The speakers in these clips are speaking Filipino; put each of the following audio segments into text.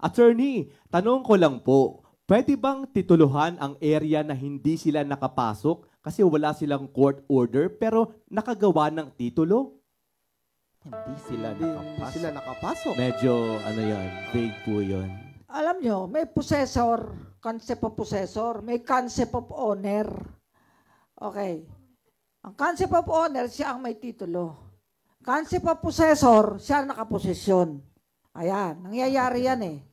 Attorney, tanong ko lang po, pwede bang tituluhan ang area na hindi sila nakapasok kasi wala silang court order pero nakagawa ng titulo? Hindi sila nakapasok. Medyo, vague po yun. Alam nyo, may possessor, concept of possessor, may concept of owner. Okay. Ang concept of owner, siya ang may titulo. Concept of possessor, siya ang nakaposesyon. Ayan, nangyayari yan eh.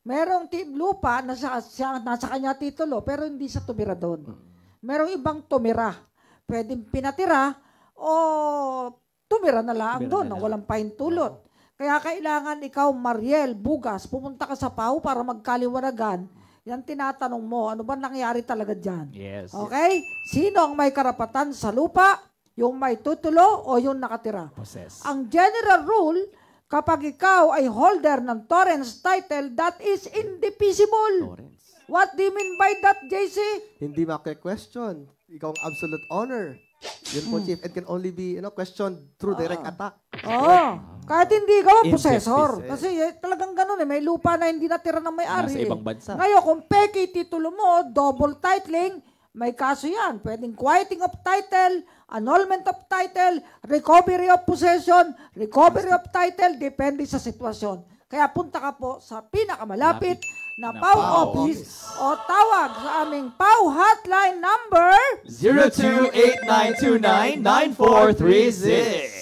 Merong lupa na nasa kanya titulo, pero hindi siya tumira doon. Merong ibang tumira. Pwedeng pinatira o tumira na lang doon, walang pahintulot. Kaya kailangan ikaw, Mariel Bugas, pumunta ka sa PAW para magkaliwanagan. Yan tinatanong mo, ano ba nangyari talaga dyan? Yes. Okay? Sino ang may karapatan sa lupa? Yung may tutulo o yung nakatira? Possess. Ang general rule, kapag ikaw ay holder ng Torrens title, that is indivisible. Torrens. What do you mean by that, JC? Hindi maki-question. Ikaw ang absolute honor. Yun po, Chief. It can only be questioned through direct attack. Oo. Kahit hindi ikaw ang possessor. Injustice, Kasi talagang ganun eh. May lupa na hindi natira ng may-ari. Nasa ibang bansa. Ngayon, kung peke titulo mo, double titling, may kaso yan. Pwedeng quieting of title, annulment of title, recovery of possession, recovery of title, depende sa sitwasyon. Kaya punta ka po sa pinakamalapit na PAW office o tawag sa aming PAW hotline number 0289299436.